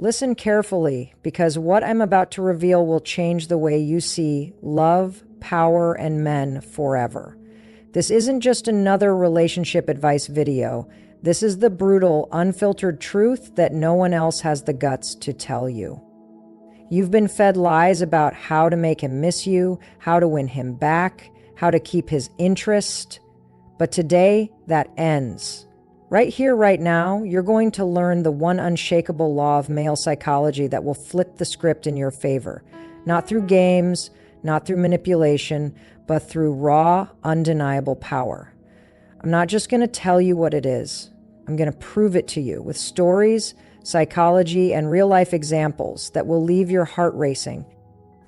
Listen carefully, because what I'm about to reveal will change the way you see love, power, and men forever. This isn't just another relationship advice video. This is the brutal, unfiltered truth that no one else has the guts to tell you. You've been fed lies about how to make him miss you, how to win him back, how to keep his interest. But today, that ends. Right here, right now, you're going to learn the one unshakable law of male psychology that will flip the script in your favor. Not through games, not through manipulation, but through raw, undeniable power. I'm not just going to tell you what it is. I'm going to prove it to you with stories, psychology, and real-life examples that will leave your heart racing.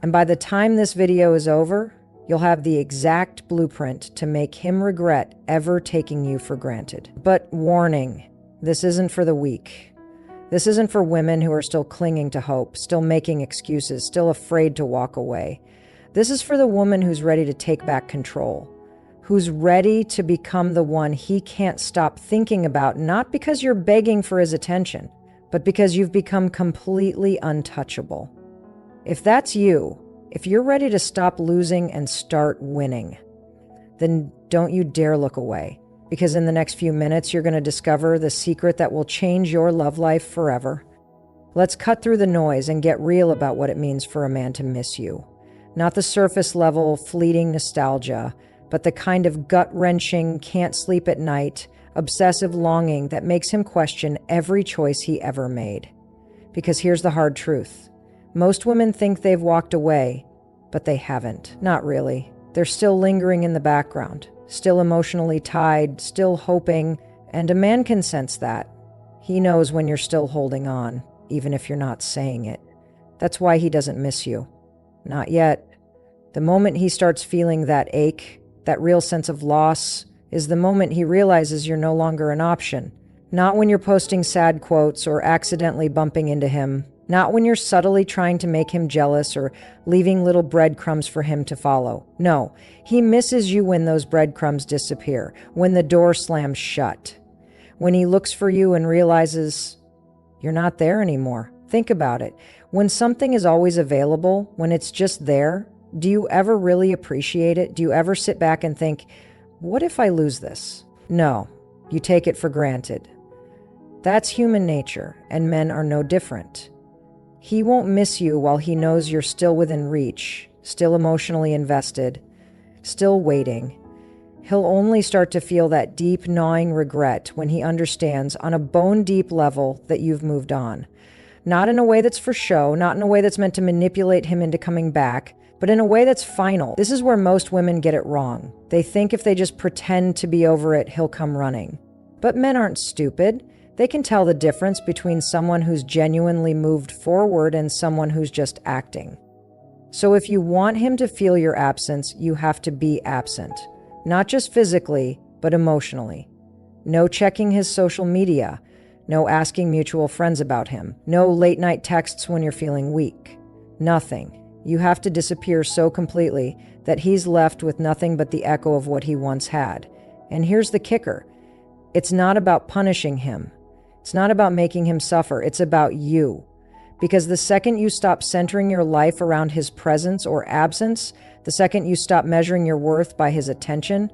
And by the time this video is over, you'll have the exact blueprint to make him regret ever taking you for granted. But warning, this isn't for the weak. This isn't for women who are still clinging to hope, still making excuses, still afraid to walk away. This is for the woman who's ready to take back control, who's ready to become the one he can't stop thinking about, not because you're begging for his attention, but because you've become completely untouchable. If that's you, if you're ready to stop losing and start winning, then don't you dare look away, because in the next few minutes, you're going to discover the secret that will change your love life forever. Let's cut through the noise and get real about what it means for a man to miss you. Not the surface level, fleeting nostalgia, but the kind of gut-wrenching, can't sleep at night, obsessive longing that makes him question every choice he ever made. Because here's the hard truth. Most women think they've walked away, but they haven't. Not really. They're still lingering in the background, still emotionally tied, still hoping, and a man can sense that. He knows when you're still holding on, even if you're not saying it. That's why he doesn't miss you. Not yet. The moment he starts feeling that ache, that real sense of loss, is the moment he realizes you're no longer an option. Not when you're posting sad quotes or accidentally bumping into him. Not when you're subtly trying to make him jealous or leaving little breadcrumbs for him to follow. No, he misses you when those breadcrumbs disappear, when the door slams shut, when he looks for you and realizes you're not there anymore. Think about it. When something is always available, when it's just there, do you ever really appreciate it? Do you ever sit back and think, what if I lose this? No, you take it for granted. That's human nature, and men are no different. He won't miss you while he knows you're still within reach, still emotionally invested, still waiting. He'll only start to feel that deep, gnawing regret when he understands on a bone-deep level that you've moved on. Not in a way that's for show, not in a way that's meant to manipulate him into coming back, but in a way that's final. This is where most women get it wrong. They think if they just pretend to be over it, he'll come running. But men aren't stupid. They can tell the difference between someone who's genuinely moved forward and someone who's just acting. So if you want him to feel your absence, you have to be absent. Not just physically, but emotionally. No checking his social media. No asking mutual friends about him. No late-night texts when you're feeling weak. Nothing. You have to disappear so completely that he's left with nothing but the echo of what he once had. And here's the kicker. It's not about punishing him. It's not about making him suffer. It's about you. Because the second you stop centering your life around his presence or absence, the second you stop measuring your worth by his attention,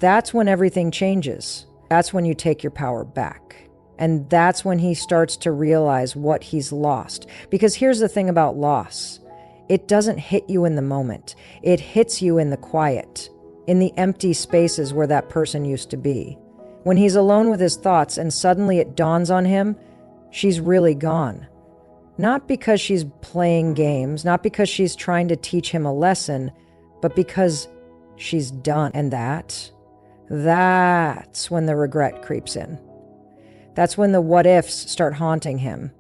that's when everything changes. That's when you take your power back. And that's when he starts to realize what he's lost. Because here's the thing about loss. It doesn't hit you in the moment. It hits you in the quiet, in the empty spaces where that person used to be. When he's alone with his thoughts and suddenly it dawns on him, she's really gone. Not because she's playing games, not because she's trying to teach him a lesson, but because she's done. And that's when the regret creeps in. That's when the what ifs start haunting him.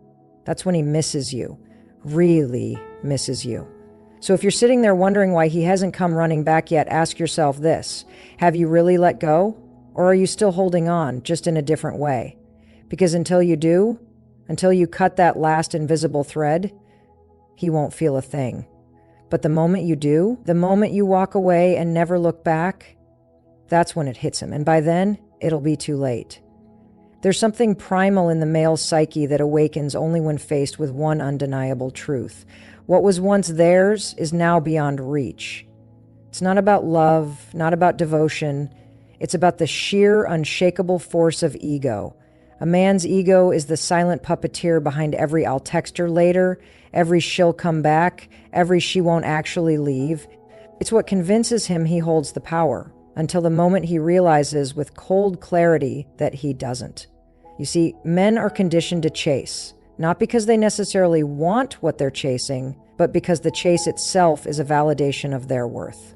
That's when he misses you, really misses you. So if you're sitting there wondering why he hasn't come running back yet, ask yourself this. Have you really let go? Or are you still holding on, just in a different way? Because until you do, until you cut that last invisible thread, he won't feel a thing. But the moment you do, the moment you walk away and never look back, that's when it hits him. And by then, it'll be too late. There's something primal in the male psyche that awakens only when faced with one undeniable truth. What was once theirs is now beyond reach. It's not about love, not about devotion. It's about the sheer, unshakable force of ego. A man's ego is the silent puppeteer behind every "I'll text her later," every "she'll come back," every "she won't actually leave." It's what convinces him he holds the power, until the moment he realizes with cold clarity that he doesn't. You see, men are conditioned to chase, not because they necessarily want what they're chasing, but because the chase itself is a validation of their worth.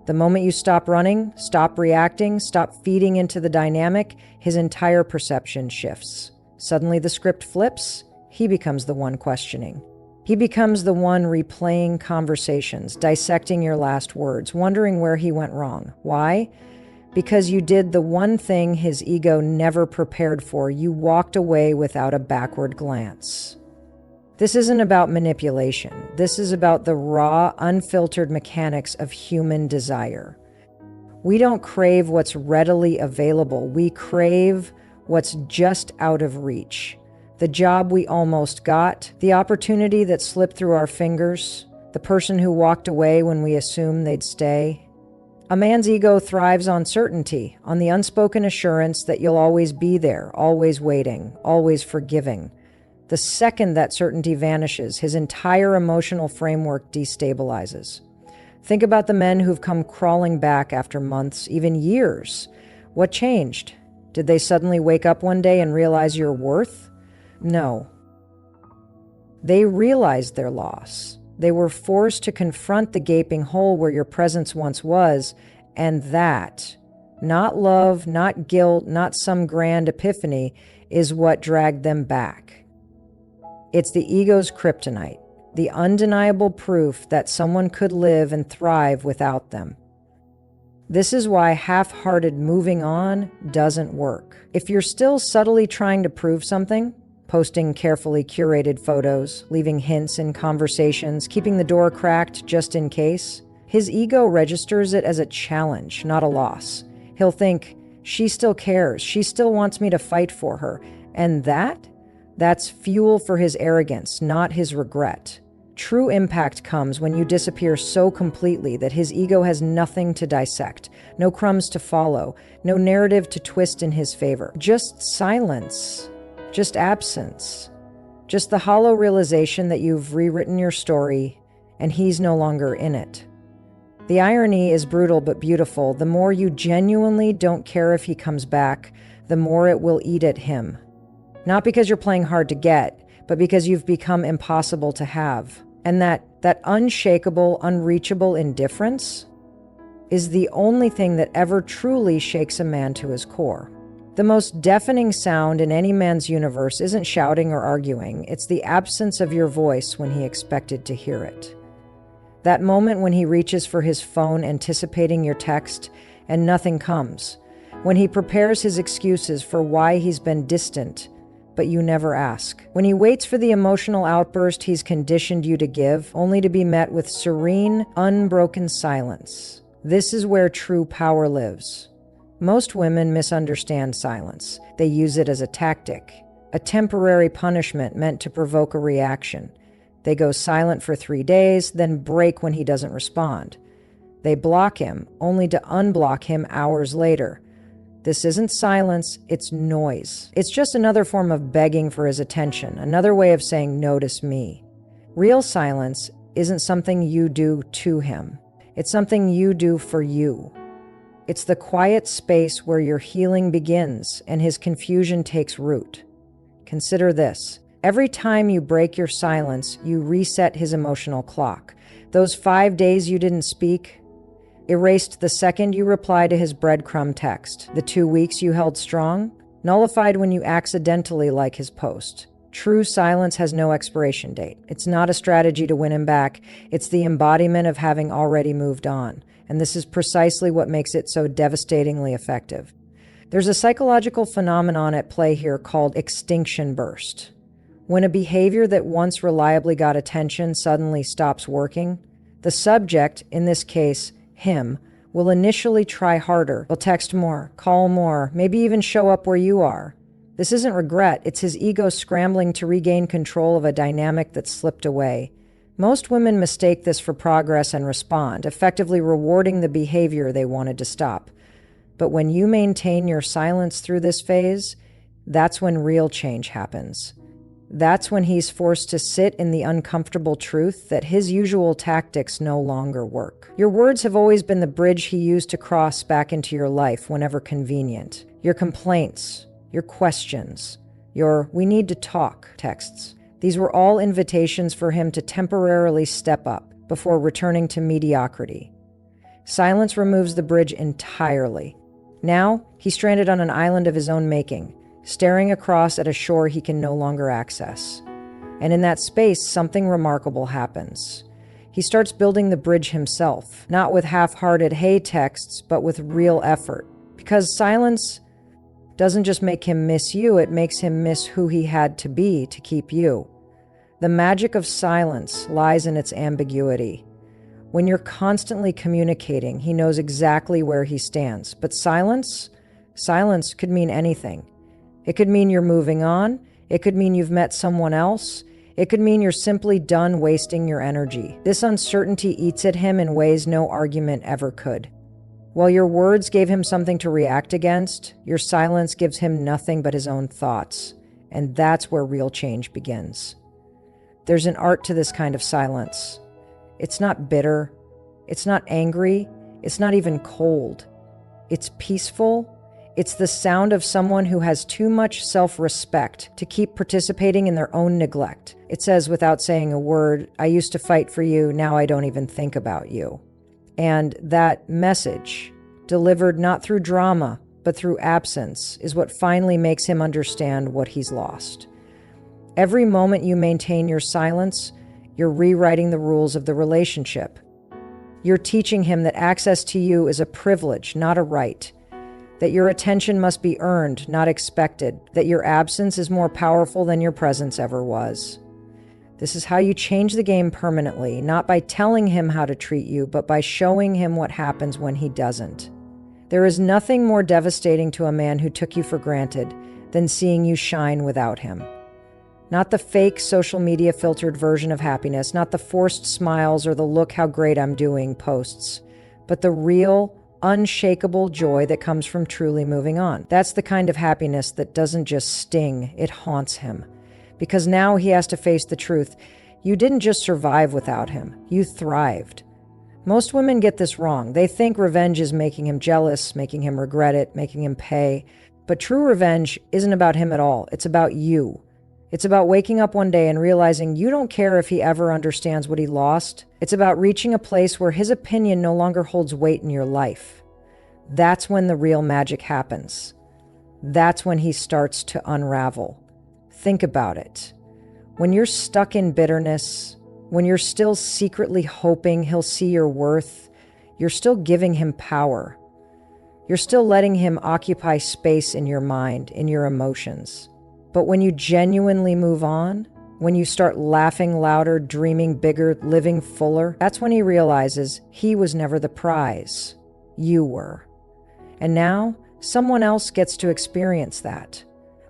The moment you stop running, stop reacting, stop feeding into the dynamic, his entire perception shifts. Suddenly the script flips, he becomes the one questioning. He becomes the one replaying conversations, dissecting your last words, wondering where he went wrong. Why? Because you did the one thing his ego never prepared for. You walked away without a backward glance. This isn't about manipulation. This is about the raw, unfiltered mechanics of human desire. We don't crave what's readily available. We crave what's just out of reach. The job we almost got, the opportunity that slipped through our fingers, the person who walked away when we assumed they'd stay. A man's ego thrives on certainty, on the unspoken assurance that you'll always be there, always waiting, always forgiving. The second that certainty vanishes, his entire emotional framework destabilizes. Think about the men who've come crawling back after months, even years. What changed? Did they suddenly wake up one day and realize your worth? No. They realized their loss. They were forced to confront the gaping hole where your presence once was, and that, not love, not guilt, not some grand epiphany, is what dragged them back. It's the ego's kryptonite, the undeniable proof that someone could live and thrive without them. This is why half-hearted moving on doesn't work. If you're still subtly trying to prove something, posting carefully curated photos, leaving hints in conversations, keeping the door cracked just in case, his ego registers it as a challenge, not a loss. He'll think, she still cares, she still wants me to fight for her, and that's fuel for his arrogance, not his regret. True impact comes when you disappear so completely that his ego has nothing to dissect, no crumbs to follow, no narrative to twist in his favor. Just silence, just absence, just the hollow realization that you've rewritten your story and he's no longer in it. The irony is brutal but beautiful. The more you genuinely don't care if he comes back, the more it will eat at him. Not because you're playing hard to get, but because you've become impossible to have. And that unshakable, unreachable indifference is the only thing that ever truly shakes a man to his core. The most deafening sound in any man's universe isn't shouting or arguing. It's the absence of your voice when he expected to hear it. That moment when he reaches for his phone anticipating your text and nothing comes. When he prepares his excuses for why he's been distant, but you never ask. When he waits for the emotional outburst he's conditioned you to give, only to be met with serene, unbroken silence. This is where true power lives. Most women misunderstand silence. They use it as a tactic, a temporary punishment meant to provoke a reaction. They go silent for 3 days, then break when he doesn't respond. They block him, only to unblock him hours later. This isn't silence, it's noise. It's just another form of begging for his attention, another way of saying, notice me. Real silence isn't something you do to him. It's something you do for you. It's the quiet space where your healing begins and his confusion takes root. Consider this. Every time you break your silence, you reset his emotional clock. Those 5 days you didn't speak, erased the second you replied to his breadcrumb text. The 2 weeks you held strong, nullified when you accidentally like his post. True silence has no expiration date. It's not a strategy to win him back. It's the embodiment of having already moved on. And this is precisely what makes it so devastatingly effective. There's a psychological phenomenon at play here called extinction burst. When a behavior that once reliably got attention suddenly stops working, the subject, in this case, him, will initially try harder. He'll text more, call more, maybe even show up where you are. This isn't regret, it's his ego scrambling to regain control of a dynamic that slipped away. Most women mistake this for progress and respond, effectively rewarding the behavior they wanted to stop. But when you maintain your silence through this phase, that's when real change happens. That's when he's forced to sit in the uncomfortable truth that his usual tactics no longer work. Your words have always been the bridge he used to cross back into your life whenever convenient. Your complaints, your questions, your "we need to talk" texts. These were all invitations for him to temporarily step up before returning to mediocrity. Silence removes the bridge entirely. Now, he's stranded on an island of his own making, staring across at a shore he can no longer access. And in that space, something remarkable happens. He starts building the bridge himself, not with half-hearted "hey" texts, but with real effort. Because silence doesn't just make him miss you, it makes him miss who he had to be to keep you. The magic of silence lies in its ambiguity. When you're constantly communicating, he knows exactly where he stands. But silence could mean anything. It could mean you're moving on. It could mean you've met someone else. It could mean you're simply done wasting your energy. This uncertainty eats at him in ways no argument ever could. While your words gave him something to react against, your silence gives him nothing but his own thoughts. And that's where real change begins. There's an art to this kind of silence. It's not bitter. It's not angry. It's not even cold. It's peaceful. It's the sound of someone who has too much self-respect to keep participating in their own neglect. It says without saying a word, "I used to fight for you, now I don't even think about you." And that message, delivered not through drama, but through absence, is what finally makes him understand what he's lost. Every moment you maintain your silence, you're rewriting the rules of the relationship. You're teaching him that access to you is a privilege, not a right. That your attention must be earned, not expected. That your absence is more powerful than your presence ever was. This is how you change the game permanently, not by telling him how to treat you, but by showing him what happens when he doesn't. There is nothing more devastating to a man who took you for granted than seeing you shine without him. Not the fake social media filtered version of happiness, not the forced smiles or the "look how great I'm doing" posts, but the real, unshakable joy that comes from truly moving on. That's the kind of happiness that doesn't just sting, it haunts him. Because now he has to face the truth. You didn't just survive without him, you thrived. Most women get this wrong. They think revenge is making him jealous, making him regret it, making him pay. But true revenge isn't about him at all. It's about you. It's about waking up one day and realizing you don't care if he ever understands what he lost. It's about reaching a place where his opinion no longer holds weight in your life. That's when the real magic happens. That's when he starts to unravel. Think about it. When you're stuck in bitterness, when you're still secretly hoping he'll see your worth, you're still giving him power. You're still letting him occupy space in your mind, in your emotions. But when you genuinely move on, when you start laughing louder, dreaming bigger, living fuller, that's when he realizes he was never the prize. You were. And now, someone else gets to experience that.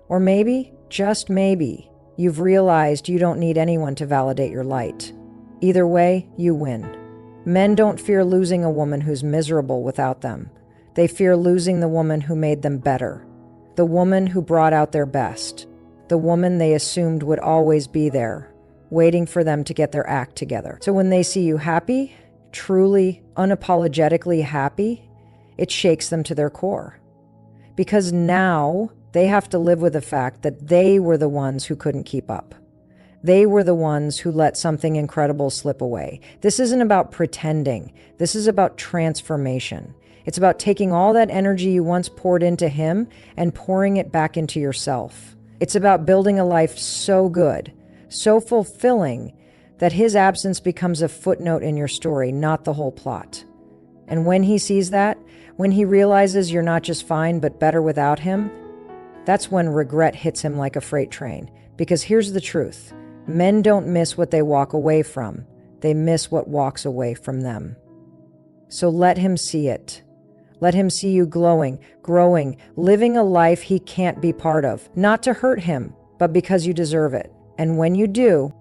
Or maybe, just maybe, you've realized you don't need anyone to validate your light. Either way, you win. Men don't fear losing a woman who's miserable without them. They fear losing the woman who made them better. The woman who brought out their best. The woman they assumed would always be there, waiting for them to get their act together. So when they see you happy, truly, unapologetically happy, it shakes them to their core. Because now they have to live with the fact that they were the ones who couldn't keep up. They were the ones who let something incredible slip away. This isn't about pretending. This is about transformation. It's about taking all that energy you once poured into him and pouring it back into yourself. It's about building a life so good, so fulfilling, that his absence becomes a footnote in your story, not the whole plot. And when he sees that, when he realizes you're not just fine, but better without him, that's when regret hits him like a freight train. Because here's the truth. Men don't miss what they walk away from. They miss what walks away from them. So let him see it. Let him see you glowing, growing, living a life he can't be part of, not to hurt him, but because you deserve it. And when you do,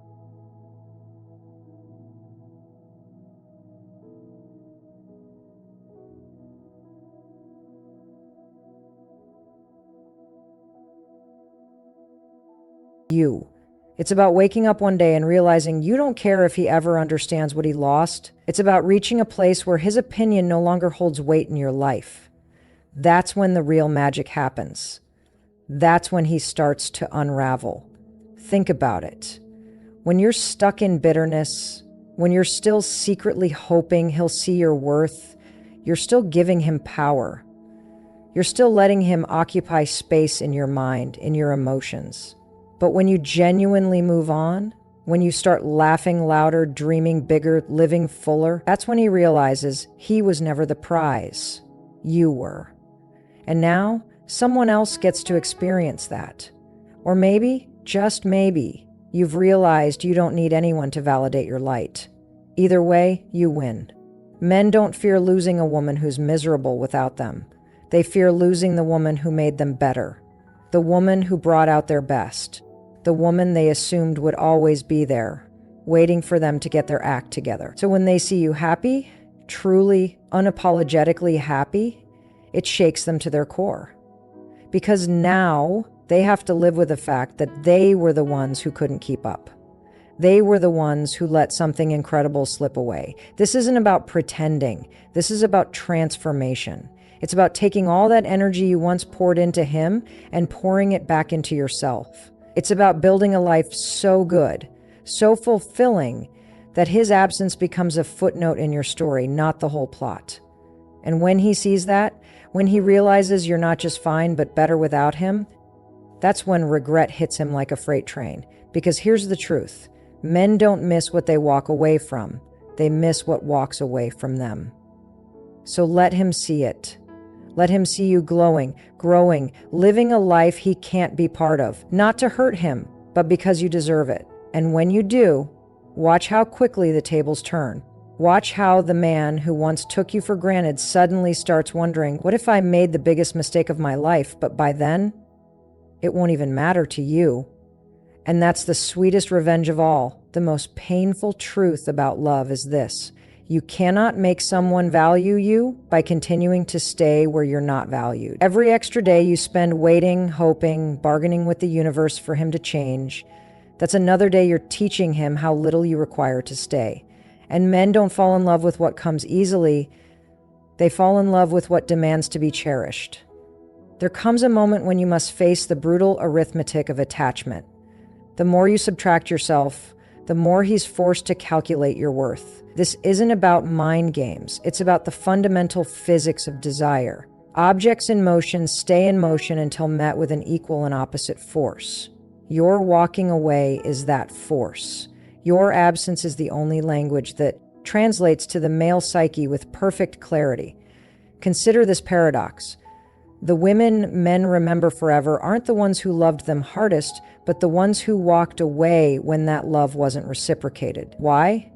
it's about waking up one day and realizing you don't care if he ever understands what he lost. It's about reaching a place where his opinion no longer holds weight in your life. That's when the real magic happens. That's when he starts to unravel. Think about it. When you're stuck in bitterness, when you're still secretly hoping he'll see your worth, you're still giving him power. You're still letting him occupy space in your mind, in your emotions. But when you genuinely move on, when you start laughing louder, dreaming bigger, living fuller, that's when he realizes he was never the prize. You were. And now, someone else gets to experience that. Or maybe, just maybe, you've realized you don't need anyone to validate your light. Either way, you win. Men don't fear losing a woman who's miserable without them. They fear losing the woman who made them better. The woman who brought out their best. The woman they assumed would always be there, waiting for them to get their act together. So when they see you happy, truly, unapologetically happy, it shakes them to their core. Because now they have to live with the fact that they were the ones who couldn't keep up. They were the ones who let something incredible slip away. This isn't about pretending. This is about transformation. It's about taking all that energy you once poured into him and pouring it back into yourself. It's about building a life so good, so fulfilling, that his absence becomes a footnote in your story, not the whole plot. And when he sees that, when he realizes you're not just fine, but better without him, that's when regret hits him like a freight train. Because here's the truth. Men don't miss what they walk away from. They miss what walks away from them. So let him see it. Let him see you glowing, growing, living a life he can't be part of, not to hurt him, but because you deserve it. And when you do, watch how quickly the tables turn. Watch how the man who once took you for granted suddenly starts wondering, what if I made the biggest mistake of my life, but by then, it won't even matter to you. And that's the sweetest revenge of all. The most painful truth about love is this. You cannot make someone value you by continuing to stay where you're not valued. Every extra day you spend waiting, hoping, bargaining with the universe for him to change, that's another day you're teaching him how little you require to stay. And men don't fall in love with what comes easily. They fall in love with what demands to be cherished. There comes a moment when you must face the brutal arithmetic of attachment. The more you subtract yourself, the more he's forced to calculate your worth. This isn't about mind games. It's about the fundamental physics of desire. Objects in motion stay in motion until met with an equal and opposite force. Your walking away is that force. Your absence is the only language that translates to the male psyche with perfect clarity. Consider this paradox. The women men remember forever aren't the ones who loved them hardest, but the ones who walked away when that love wasn't reciprocated. Why?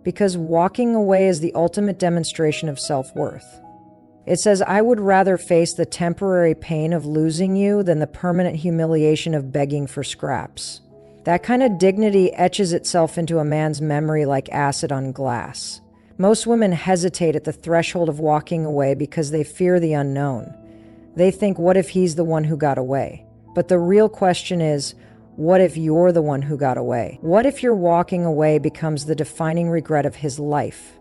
Because walking away is the ultimate demonstration of self-worth. It says, I would rather face the temporary pain of losing you than the permanent humiliation of begging for scraps. That kind of dignity etches itself into a man's memory like acid on glass. Most women hesitate at the threshold of walking away because they fear the unknown. They think, what if he's the one who got away? But the real question is, what if you're the one who got away? What if your walking away becomes the defining regret of his life?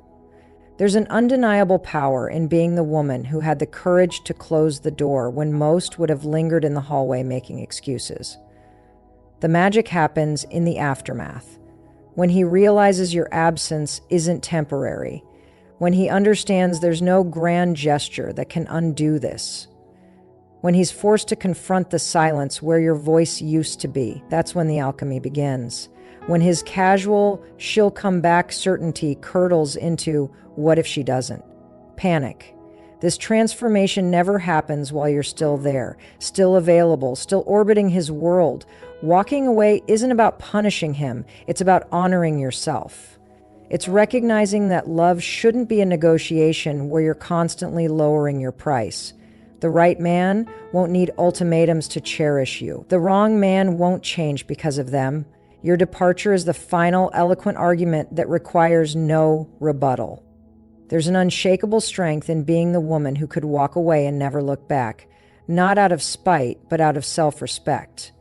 There's an undeniable power in being the woman who had the courage to close the door when most would have lingered in the hallway making excuses. The magic happens in the aftermath, when he realizes your absence isn't temporary, when he understands there's no grand gesture that can undo this, when he's forced to confront the silence where your voice used to be. That's when the alchemy begins. When his casual, she'll come back certainty curdles into, what if she doesn't? Panic. This transformation never happens while you're still there, still available, still orbiting his world. Walking away isn't about punishing him, it's about honoring yourself. It's recognizing that love shouldn't be a negotiation where you're constantly lowering your price. The right man won't need ultimatums to cherish you. The wrong man won't change because of them. Your departure is the final eloquent argument that requires no rebuttal. There's an unshakable strength in being the woman who could walk away and never look back, not out of spite, but out of self-respect.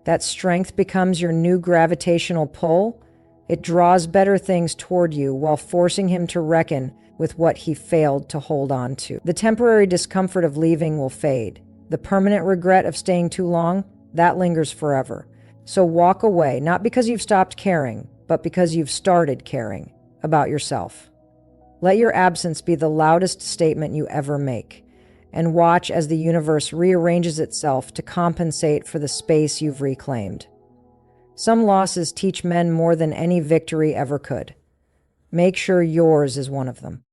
That strength becomes your new gravitational pull. It draws better things toward you while forcing him to reckon with what he failed to hold on to. The temporary discomfort of leaving will fade. The permanent regret of staying too long, that lingers forever. So walk away, not because you've stopped caring, but because you've started caring about yourself. Let your absence be the loudest statement you ever make, and watch as the universe rearranges itself to compensate for the space you've reclaimed. Some losses teach men more than any victory ever could. Make sure yours is one of them.